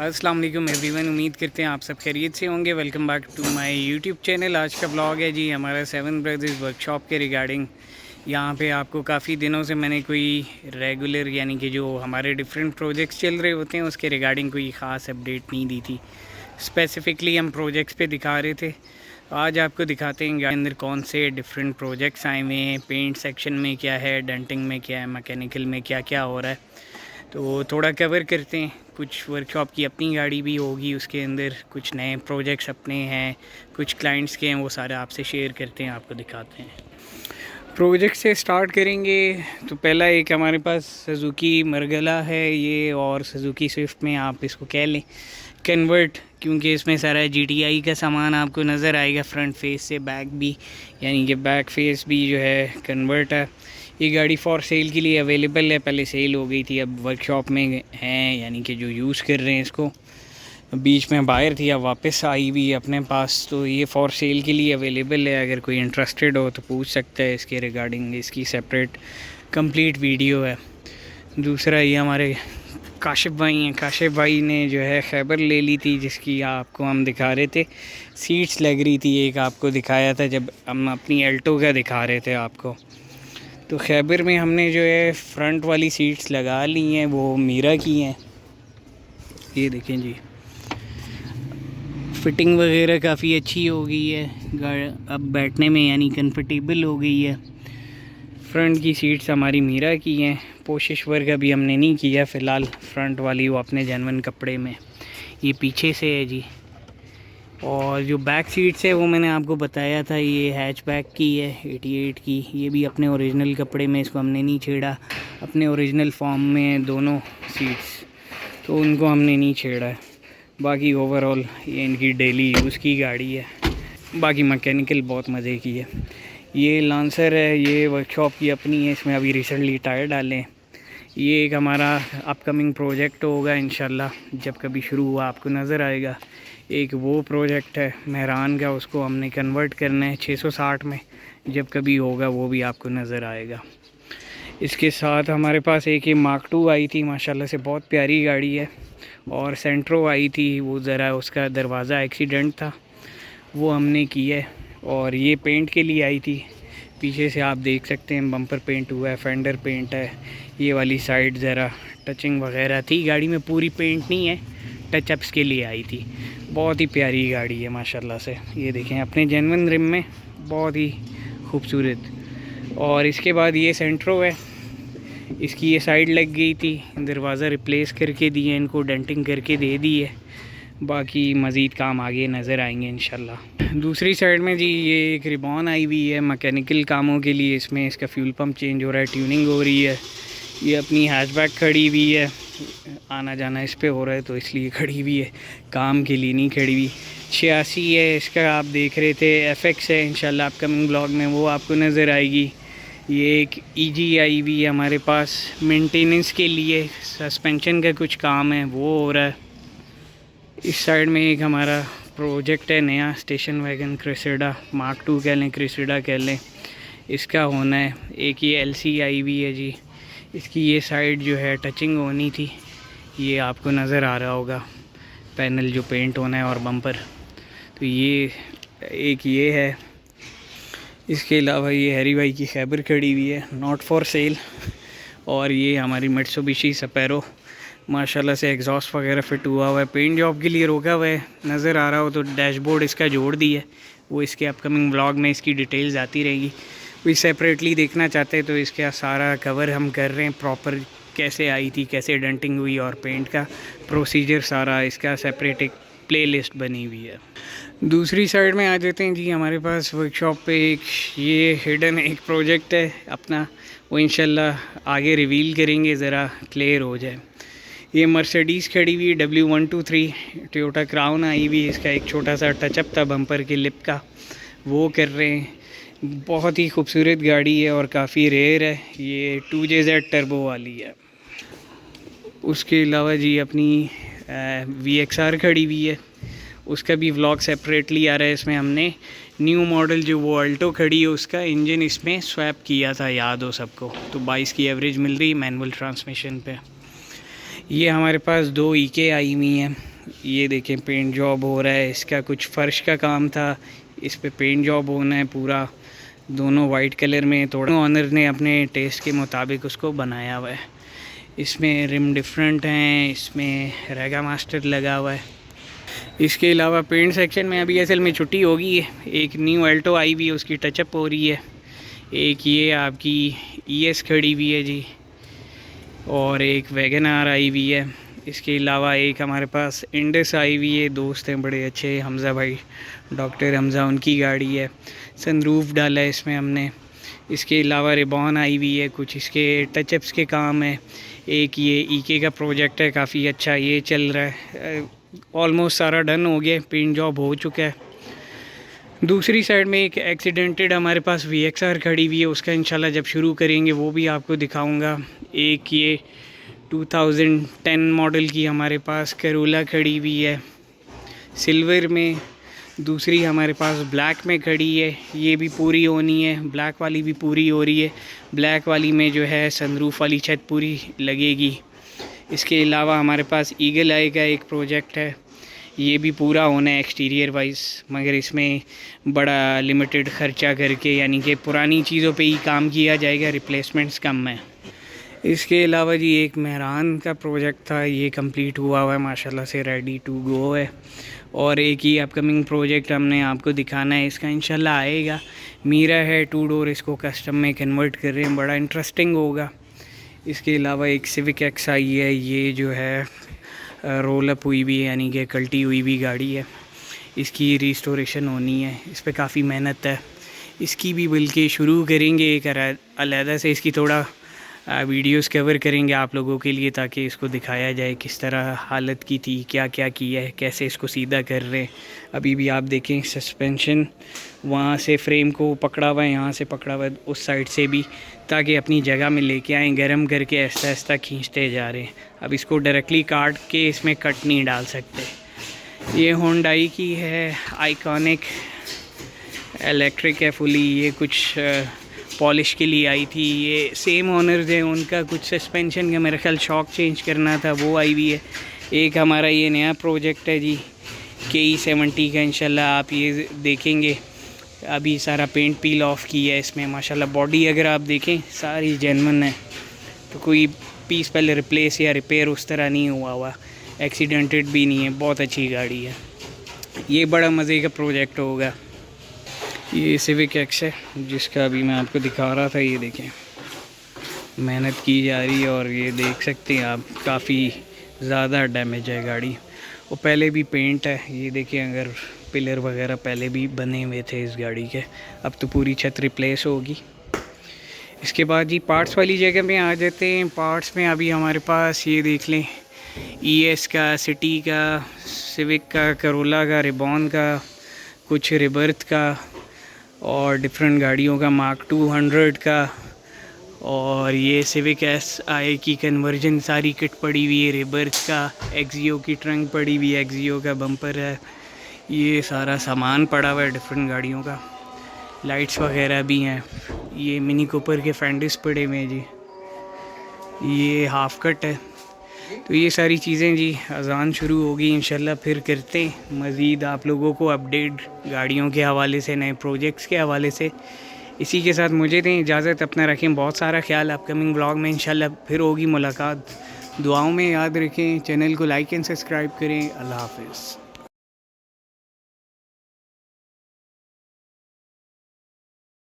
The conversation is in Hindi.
अस्सलाम वालेकुम एवरीवन, उम्मीद करते हैं आप सब खैरियत से होंगे। Welcome back to my YouTube channel. आज का ब्लॉग है जी हमारा सेवन ब्रदर्स वर्कशॉप के रिगार्डिंग। यहाँ पे आपको काफ़ी दिनों से मैंने कोई रेगुलर यानी कि जो हमारे डिफरेंट प्रोजेक्ट्स चल रहे होते हैं उसके रिगार्डिंग कोई ख़ास अपडेट नहीं दी थी। स्पेसिफ़िकली हम प्रोजेक्ट्स पे दिखा रहे थे। आज आपको दिखाते हैं गाड़ी अंदर कौन से डिफरेंट प्रोजेक्ट्स आए हुए हैं, पेंट सेक्शन में क्या है, डेंटिंग में क्या है, मैकेनिकल में क्या क्या हो रहा है। तो थोड़ा कवर करते हैं। कुछ वर्कशॉप की अपनी गाड़ी भी होगी उसके अंदर, कुछ नए प्रोजेक्ट्स अपने हैं, कुछ क्लाइंट्स के हैं, वो सारे आपसे शेयर करते हैं, आपको दिखाते हैं। प्रोजेक्ट से स्टार्ट करेंगे तो पहला एक हमारे पास सुजुकी मरगला है ये, और सुजुकी स्विफ्ट में आप इसको कह लें कन्वर्ट, क्योंकि इसमें सारा GTI का सामान आपको नज़र आएगा फ्रंट फेस से बैक भी, यानी कि बैक फेस भी जो है कन्वर्ट है। ये गाड़ी फॉर सेल के लिए अवेलेबल है, पहले सेल हो गई थी, अब वर्कशॉप में हैं यानी कि जो यूज़ कर रहे हैं इसको। बीच में बाहर थी, अब वापस आई हुई है अपने पास, तो ये फॉर सेल के लिए अवेलेबल है। अगर कोई इंटरेस्टेड हो तो पूछ सकता है इसके रिगार्डिंग, इसकी सेपरेट कंप्लीट वीडियो है। दूसरा ये हमारे काशिफ भाई हैं, काशिफ भाई ने जो है खैबर ले ली थी, जिसकी आपको हम दिखा रहे थे। सीट्स लग रही थी, एक आपको दिखाया था जब हम अपनी एल्टो का दिखा रहे थे आपको। तो खैबर में हमने जो है फ्रंट वाली सीट्स लगा ली हैं, वो मीरा की हैं। ये देखें जी, फिटिंग वगैरह काफ़ी अच्छी हो गई है, अब बैठने में यानी कंफर्टेबल हो गई है। फ्रंट की सीट्स हमारी मीरा की हैं। पोशिश वर्क अभी हमने नहीं किया फ़िलहाल, फ्रंट वाली वो अपने जेन्युइन कपड़े में। ये पीछे से है जी। और जो बैक सीट्स है वो मैंने आपको बताया था, ये हैचबैक की है 88 की, ये भी अपने ओरिजिनल कपड़े में, इसको हमने नहीं छेड़ा। अपने ओरिजिनल फॉर्म में दोनों सीट्स, तो उनको हमने नहीं छेड़ा है। बाकी ओवरऑल ये इनकी डेली यूज़ की गाड़ी है। बाकी मैकेनिकल बहुत मज़े की है। ये लांसर है, ये वर्कशॉप की अपनी है, इसमें अभी रिसेंटली टायर डाले हैं। ये एक हमारा अपकमिंग प्रोजेक्ट होगा इंशाल्लाह, जब कभी शुरू हुआ आपको नज़र आएगा। एक वो प्रोजेक्ट है मेहरान का, उसको हमने कन्वर्ट करना है 660 में, जब कभी होगा वो भी आपको नज़र आएगा। इसके साथ हमारे पास एक ये मार्क 2 आई थी, माशाल्लाह से बहुत प्यारी गाड़ी है। और सेंट्रो आई थी, वो ज़रा उसका दरवाज़ा एक्सीडेंट था, वो हमने किया है। और ये पेंट के लिए आई थी, पीछे से आप देख सकते हैं बम्पर पेंट हुआ है, फेंडर पेंट है। ये वाली साइड ज़रा टचिंग वगैरह थी गाड़ी में, पूरी पेंट नहीं है, टचअप्स के लिए आई थी। बहुत ही प्यारी गाड़ी है माशाल्लाह से। ये देखें अपने जेन्युइन रिम में, बहुत ही खूबसूरत। और इसके बाद ये सेंट्रो है, इसकी ये साइड लग गई थी, दरवाज़ा रिप्लेस करके दिए, इनको डेंटिंग करके दे दी है। बाकी मज़ीद काम आगे नज़र आएंगे इंशाल्लाह। दूसरी साइड में जी ये एक रिबॉन आई हुई है मैकेनिकल कामों के लिए, इसमें इसका फ्यूल पंप चेंज हो रहा है, ट्यूनिंग हो रही है। ये अपनी हैचबैक खड़ी हुई है, आना जाना इस पे हो रहा है तो इसलिए खड़ी हुई है, काम के लिए नहीं खड़ी हुई। 86 है इसका, आप देख रहे थे। FX है, इंशाल्लाह अपकमिंग ब्लॉग में वो आपको नज़र आएगी। ये एक EG आई हुई है हमारे पास, मेंटेनेंस के लिए, सस्पेंशन का कुछ काम है वो हो रहा है। इस साइड में एक हमारा प्रोजेक्ट है नया, स्टेशन वैगन क्रेसेडा, मार्क 2 कह लें, क्रेसेडा कह लें, इसका होना है। एक ये LC आई हुई है जी, इसकी ये साइड जो है टचिंग होनी थी, ये आपको नज़र आ रहा होगा, पैनल जो पेंट होना है और बम्पर। तो ये एक ये है। इसके अलावा ये हैरी भाई की खैबर खड़ी हुई है, नॉट फॉर सेल। और ये हमारी मित्सुबिशी सपेरो, माशाल्लाह से एग्जॉस्ट वगैरह फिट हुआ हुआ है, पेंट जॉब के लिए रोका हुआ है, नज़र आ रहा हो तो डैशबोर्ड इसका जोड़ दी है, वो इसके अपकमिंग ब्लॉग में इसकी डिटेल्स आती रहेगी। कोई सेपरेटली देखना चाहते हैं तो इसका सारा कवर हम कर रहे हैं प्रॉपर, कैसे आई थी, कैसे डेंटिंग हुई और पेंट का प्रोसीजर सारा, इसका सेपरेट एक प्लेलिस्ट बनी हुई है। दूसरी साइड में आ जाते हैं जी, हमारे पास वर्कशॉप पे एक ये हिडन एक प्रोजेक्ट है अपना, वो इंशाल्लाह आगे रिवील करेंगे, ज़रा क्लियर हो जाए। ये मर्सिडीज़ खड़ी हुई W123, टोयोटा क्राउन आई हुई, इसका एक छोटा सा टचअप था बम्पर के लिप का, वो कर रहे हैं। बहुत ही खूबसूरत गाड़ी है और काफ़ी रेयर है, ये 2JZ टर्बो वाली है। उसके अलावा जी अपनी VXR खड़ी हुई है, उसका भी व्लॉग सेपरेटली आ रहा है। इसमें हमने न्यू मॉडल जो वो अल्टो खड़ी है उसका इंजन इसमें स्वैप किया था, याद हो सबको, तो 22 की एवरेज मिल रही मैनुअल ट्रांसमिशन पे। ये हमारे पास 2 EK आई हुई हैं, ये देखें पेंट जॉब हो रहा है, इसका कुछ फ़र्श का काम था, इस पे पेंट जॉब होना है पूरा, दोनों वाइट कलर में। थोड़ा ऑनर ने अपने टेस्ट के मुताबिक उसको बनाया हुआ है। इसमें रिम डिफरेंट हैं, इसमें रेगा मास्टर लगा हुआ है। इसके अलावा पेंट सेक्शन में अभी असल में छुट्टी हो गई है, एक न्यू अल्टो आई हुई है, उसकी टचअप हो रही है। एक ये आपकी ES खड़ी हुई है जी, और एक वैगन आर आई हुई है। इसके अलावा एक हमारे पास इंडस आई हुई है, दोस्त हैं बड़े अच्छे हमज़ा भाई, डॉक्टर हमज़ा, उनकी गाड़ी है। सनरूफ डाला है इसमें हमने। इसके अलावा रिबॉन आई हुई है, कुछ इसके टचअप्स के काम है। एक ये EK का प्रोजेक्ट है, काफ़ी अच्छा ये चल रहा है, ऑलमोस्ट सारा डन हो गया, पेंट जॉब हो चुका है। दूसरी साइड में एक एक्सीडेंटेड हमारे पास VXR खड़ी हुई है, उसका इंशाल्लाह जब शुरू करेंगे वो भी आपको दिखाऊंगा। एक ये 2010 मॉडल की हमारे पास करोला खड़ी हुई है सिल्वर में, दूसरी हमारे पास ब्लैक में खड़ी है, ये भी पूरी होनी है, ब्लैक वाली भी पूरी हो रही है। ब्लैक वाली में जो है सनरूफ वाली छत पूरी लगेगी। इसके अलावा हमारे पास ईगल आई का एक प्रोजेक्ट है, ये भी पूरा होना है एक्सटीरियर वाइज, मगर इसमें बड़ा लिमिटेड ख़र्चा करके, यानी कि पुरानी चीज़ों पे ही काम किया जाएगा, रिप्लेसमेंट्स कम है। इसके अलावा जी एक मेहरान का प्रोजेक्ट था, ये कंप्लीट हुआ है माशाल्लाह से, रेडी टू गो है। और एक ही अपकमिंग प्रोजेक्ट हमने आपको दिखाना है, इसका इंशाल्लाह आएगा। मीरा है 2 डोर, इसको कस्टम में कन्वर्ट कर रहे हैं, बड़ा इंटरेस्टिंग होगा। इसके अलावा एक सिविक एक्स आई है, ये जो है रोल अप हुई भी है, यानी कि कल्टी हुई भी गाड़ी है, इसकी रिस्टोरेशन होनी है, इस पर काफ़ी मेहनत है। इसकी भी बल्कि शुरू करेंगे एक अलहदा से, इसकी थोड़ा वीडियोस कवर करेंगे आप लोगों के लिए, ताकि इसको दिखाया जाए किस तरह हालत की थी, क्या क्या किया है, कैसे इसको सीधा कर रहे हैं। अभी भी आप देखें सस्पेंशन वहाँ से फ्रेम को पकड़ा हुआ है, यहाँ से पकड़ा हुआ है, उस साइड से भी, ताकि अपनी जगह में लेके आएँ, गर्म करके ऐसा ऐसा खींचते जा रहे हैं। अब इसको डायरेक्टली काट के इसमें कट नहीं डाल सकते। ये होंडाई की है आइकॉनिक, इलेक्ट्रिक है फुली, ये कुछ पॉलिश के लिए आई थी। ये सेम ओनर्स हैं, उनका कुछ सस्पेंशन का मेरा ख्याल शॉक चेंज करना था, वो आई हुई है। एक हमारा ये नया प्रोजेक्ट है जी KE70 का, इंशाल्लाह आप ये देखेंगे। अभी सारा पेंट पील ऑफ किया है इसमें, माशाल्लाह बॉडी अगर आप देखें सारी जेन्युइन है, तो कोई पीस पहले रिप्लेस या रिपेयर उस तरह नहीं हुआ, एक्सीडेंटेड भी नहीं है, बहुत अच्छी गाड़ी है। ये बड़ा मज़े का प्रोजेक्ट होगा। ये सिविक एक्स है जिसका अभी मैं आपको दिखा रहा था, ये देखें मेहनत की जा रही है, और ये देख सकते हैं आप काफ़ी ज़्यादा डैमेज है गाड़ी, और पहले भी पेंट है, ये देखें अगर पिलर वगैरह पहले भी बने हुए थे इस गाड़ी के, अब तो पूरी छत रिप्लेस होगी। इसके बाद जी पार्ट्स वाली जगह में आ जाते हैं। पार्ट्स में अभी हमारे पास ये देख लें, ES का, सिटी का, सिविक का, करोला का, रिबॉन का, कुछ रिबर्थ का, और डिफरेंट गाड़ियों का, मार्क 200 का, और ये सिविक SI की कन्वर्जन सारी किट पड़ी हुई है, रिबर्थ का, एक्जियो की ट्रंक पड़ी हुई है, एक्जियो का बम्पर है, ये सारा सामान पड़ा हुआ है डिफरेंट गाड़ियों का। लाइट्स वगैरह भी हैं, ये मिनी कूपर के फेंडर्स पड़े हुए हैं जी, ये हाफ कट है। तो ये सारी चीज़ें जी, अज़ान शुरू होगी इंशाल्लाह, फिर करते हैं मज़ीद आप लोगों को अपडेट गाड़ियों के हवाले से, नए प्रोजेक्ट्स के हवाले से। इसी के साथ मुझे दें इजाज़त, अपना रखें बहुत सारा ख्याल। अपकमिंग ब्लॉग में इंशाल्लाह फिर होगी मुलाकात। दुआओं में याद रखें, चैनल को लाइक एंड सब्सक्राइब करें। अल्लाह हाफ़िज़।